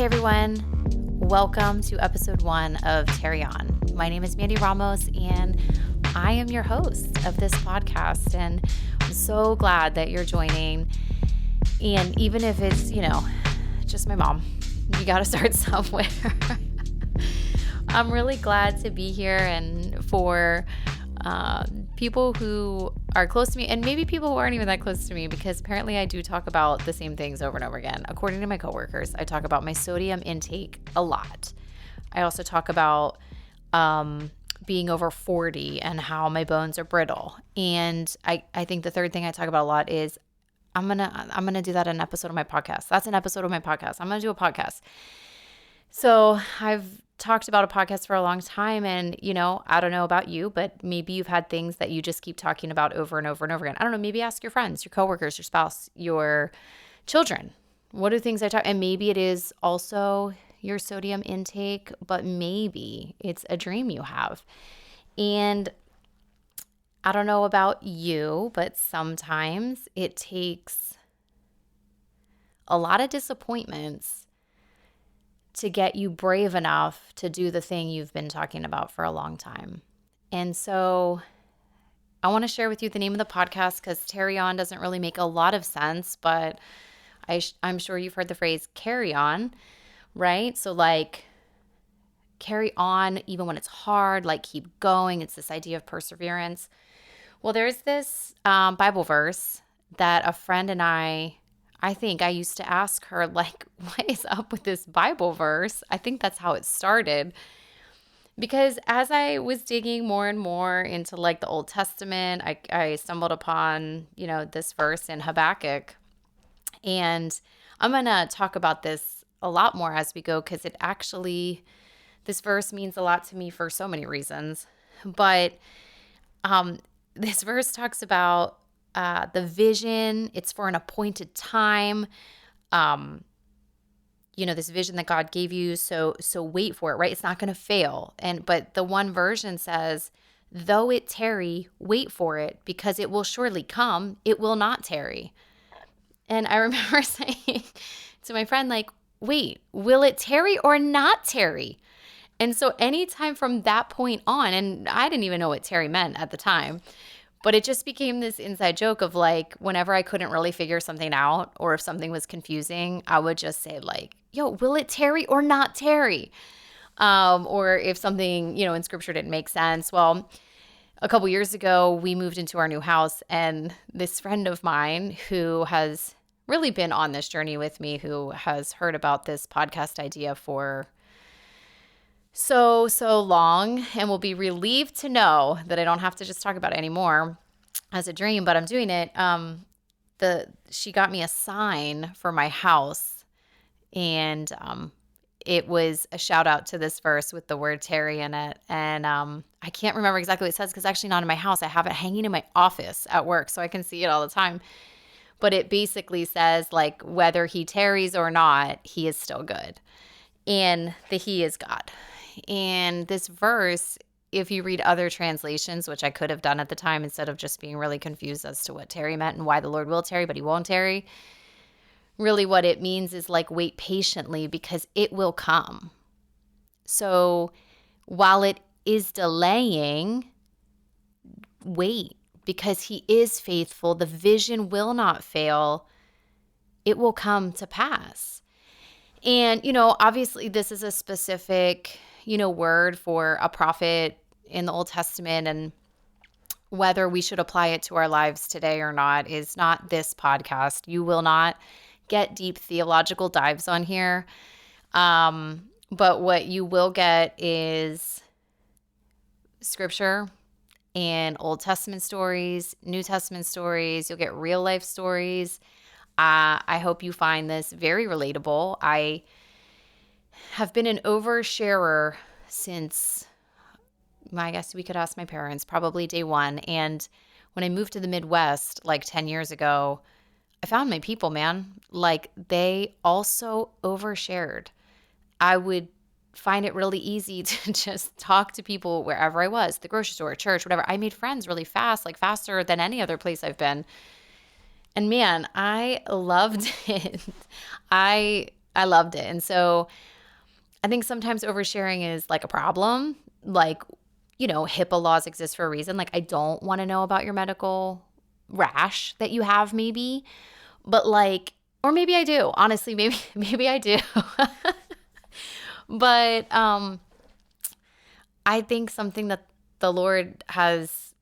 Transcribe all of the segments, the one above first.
Hey everyone, welcome to episode 1 of Tarry On. My name is Mandy Ramos and I am your host of this podcast, and I'm so glad that you're joining. And even if it's, just my mom, you got to start somewhere. I'm really glad to be here, and for people who are close to me, and maybe people who aren't even that close to me, because apparently I do talk about the same things over and over again. According to my coworkers, I talk about my sodium intake a lot. I also talk about being over 40 and how my bones are brittle. And I think the third thing I talk about a lot is I'm gonna do that in an episode of my podcast. That's an episode of my podcast. I'm gonna do a podcast. So I've talked about a podcast for a long time, and I don't know about you, but maybe you've had things that you just keep talking about over and over and over again. I don't know, maybe ask your friends, your coworkers, your spouse, your children. What are things I talk, and maybe it is also your sodium intake, but maybe it's a dream you have. And I don't know about you, but sometimes it takes a lot of disappointments to get you brave enough to do the thing you've been talking about for a long time. And so I want to share with you the name of the podcast, because Tarry On doesn't really make a lot of sense, but I'm sure you've heard the phrase carry on, right? So like carry on even when it's hard, like keep going. It's this idea of perseverance. Well, there's this Bible verse that a friend and I think I used to ask her, like, what is up with this Bible verse? I think that's how it started. Because as I was digging more and more into like the Old Testament, I stumbled upon, this verse in Habakkuk. And I'm going to talk about this a lot more as we go, because this verse means a lot to me for so many reasons. But this verse talks about the vision. It's for an appointed time. This vision that God gave you. So wait for it, right? It's not going to fail. But the one version says, though it tarry, wait for it, because it will surely come. It will not tarry. And I remember saying to my friend, like, wait, will it tarry or not tarry? And so anytime from that point on, and I didn't even know what tarry meant at the time, but it just became this inside joke of like, whenever I couldn't really figure something out, or if something was confusing, I would just say like, yo, will it tarry or not tarry? Or if something, in scripture didn't make sense. Well, a couple years ago, we moved into our new house, and this friend of mine who has really been on this journey with me, who has heard about this podcast idea for so long, and will be relieved to know that I don't have to just talk about it anymore as a dream, but I'm doing it. She got me a sign for my house, and it was a shout out to this verse with the word tarry in it. And I can't remember exactly what it says, because it's actually not in my house. I have it hanging in my office at work, so I can see it all the time. But it basically says, like, whether he tarries or not, he is still good. And he is God. And this verse, if you read other translations, which I could have done at the time, instead of just being really confused as to what tarry meant and why the Lord will tarry, but he won't tarry, really what it means is like, wait patiently, because it will come. So while it is delaying, wait, because he is faithful. The vision will not fail. It will come to pass. And, obviously this is a specific, word for a prophet in the Old Testament, and whether we should apply it to our lives today or not is not this podcast. You will not get deep theological dives on here. But what you will get is scripture and Old Testament stories, New Testament stories. You'll get real life stories. I hope you find this very relatable. I have been an oversharer since, I guess we could ask my parents, probably day one. And when I moved to the Midwest like 10 years ago, I found my people, man. Like, they also overshared. I would find it really easy to just talk to people wherever I was, the grocery store, church, whatever. I made friends really fast, like faster than any other place I've been. And man, I loved it. I I loved it. And so I think sometimes oversharing is like a problem. Like, HIPAA laws exist for a reason. Like, I don't want to know about your medical rash that you have, maybe, but like, or maybe I do. Honestly, maybe maybe I do. But I think something that the Lord has,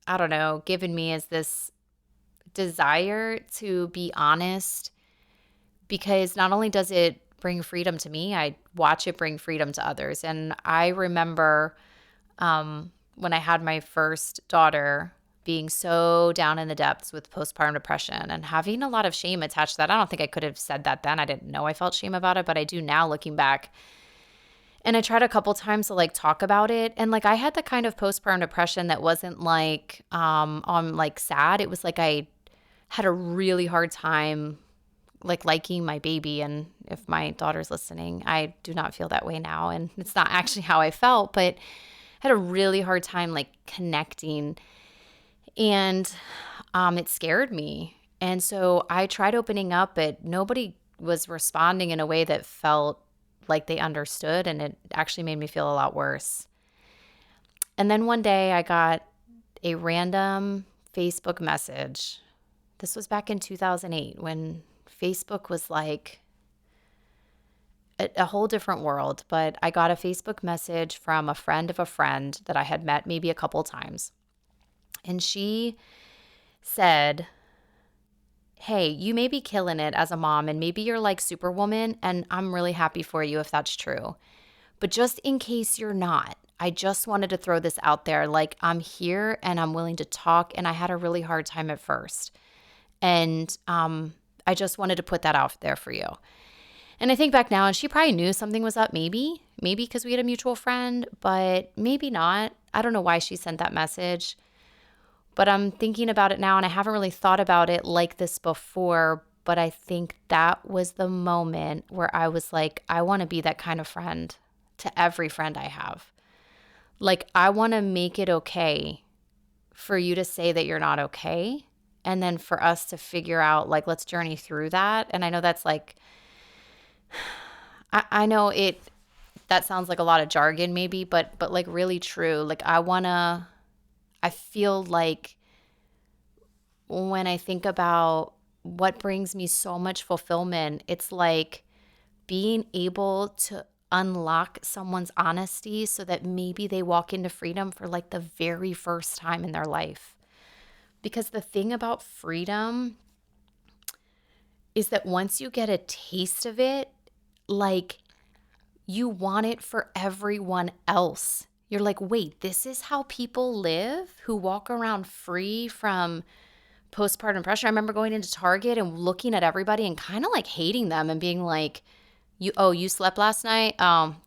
I don't know, given me is this desire to be honest, because not only does it bring freedom to me, I watch it bring freedom to others. And I remember when I had my first daughter, being so down in the depths with postpartum depression and having a lot of shame attached to that. I don't think I could have said that then. I didn't know I felt shame about it, but I do now looking back. And I tried a couple times to like talk about it. And like I had the kind of postpartum depression that wasn't like on like sad. It was like I had a really hard time like liking my baby. And if my daughter's listening, I do not feel that way now. And it's not actually how I felt, but I had a really hard time like connecting. And it scared me. And so I tried opening up, but nobody was responding in a way that felt like they understood. And it actually made me feel a lot worse. And then one day I got a random Facebook message. This was back in 2008 when Facebook was like a whole different world. But I got a Facebook message from a friend of a friend that I had met maybe a couple times. And she said, hey, you may be killing it as a mom and maybe you're like Superwoman, and I'm really happy for you if that's true. But just in case you're not, I just wanted to throw this out there. Like, I'm here and I'm willing to talk, and I had a really hard time at first. And I just wanted to put that out there for you. And I think back now, and she probably knew something was up, maybe because we had a mutual friend, but maybe not. I don't know why she sent that message. But I'm thinking about it now, and I haven't really thought about it like this before. But I think that was the moment where I was like, I want to be that kind of friend to every friend I have. Like, I want to make it okay for you to say that you're not okay. And then for us to figure out, like, let's journey through that. And I know that's like, I know that sounds like a lot of jargon maybe, but like really true. Like, I feel like when I think about what brings me so much fulfillment, it's like being able to unlock someone's honesty so that maybe they walk into freedom for like the very first time in their life. Because the thing about freedom is that once you get a taste of it, like, you want it for everyone else. You're like, wait, this is how people live who walk around free from postpartum depression. I remember going into Target and looking at everybody and kind of like hating them and being like, you slept last night?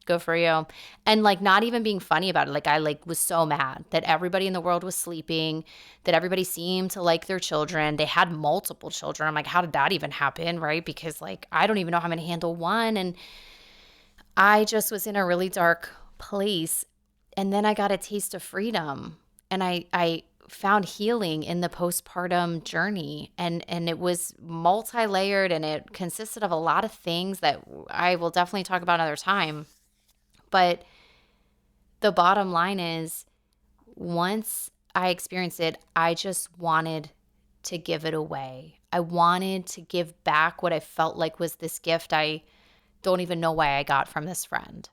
Go for you. And like not even being funny about it. Like I like was so mad that everybody in the world was sleeping, that everybody seemed to like their children. They had multiple children. I'm like, how did that even happen? Right? Because like, I don't even know how I'm going to handle one. And I just was in a really dark place. And then I got a taste of freedom, and I found healing in the postpartum journey, and it was multi-layered, and it consisted of a lot of things that I will definitely talk about another time. But the bottom line is, once I experienced it, I just wanted to give it away. I wanted to give back what I felt like was this gift I don't even know why I got from this friend.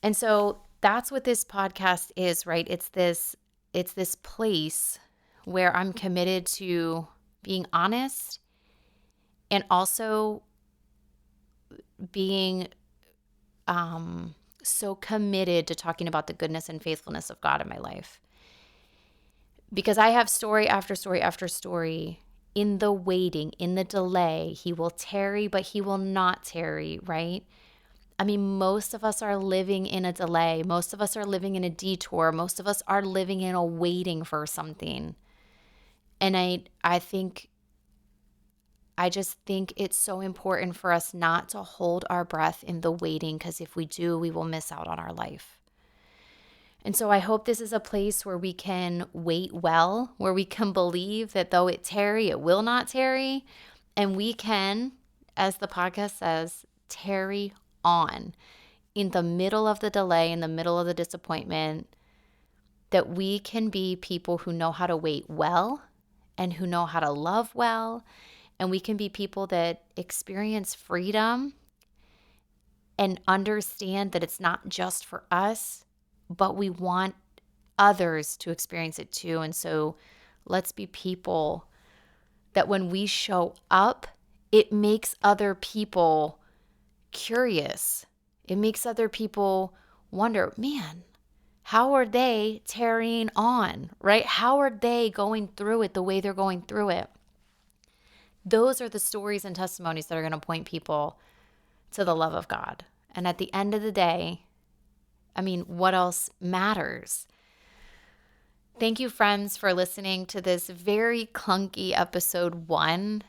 And so that's what this podcast is, right? It's this place where I'm committed to being honest and also being so committed to talking about the goodness and faithfulness of God in my life. Because I have story after story after story in the waiting, in the delay. He will tarry, but he will not tarry, right? I mean, most of us are living in a delay. Most of us are living in a detour. Most of us are living in a waiting for something. And I just think it's so important for us not to hold our breath in the waiting, because if we do, we will miss out on our life. And so I hope this is a place where we can wait well, where we can believe that though it tarry, it will not tarry. And we can, as the podcast says, tarry on in the middle of the delay, in the middle of the disappointment, that we can be people who know how to wait well and who know how to love well. And we can be people that experience freedom and understand that it's not just for us, but we want others to experience it too. And so let's be people that when we show up, it makes other people curious. It makes other people wonder, man, how are they tarrying on, right? How are they going through it the way they're going through it? Those are the stories and testimonies that are going to point people to the love of God. And at the end of the day, I mean, what else matters? Thank you, friends, for listening to this very clunky episode 1.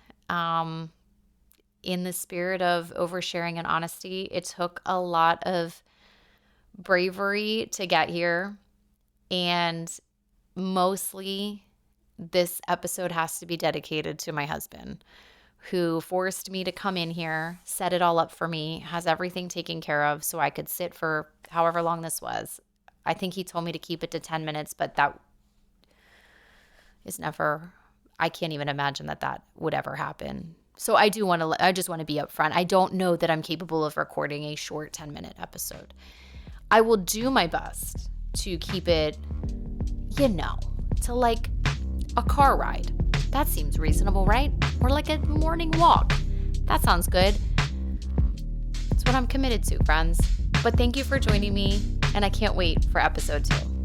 In the spirit of oversharing and honesty, it took a lot of bravery to get here. And mostly this episode has to be dedicated to my husband, who forced me to come in here, set it all up for me, has everything taken care of so I could sit for however long this was. I think he told me to keep it to 10 minutes, but that is never, I can't even imagine that would ever happen. So I just want to be upfront. I don't know that I'm capable of recording a short 10-minute episode. I will do my best to keep it, to like a car ride. That seems reasonable, right? Or like a morning walk. That sounds good. That's what I'm committed to, friends. But thank you for joining me, and I can't wait for episode 2.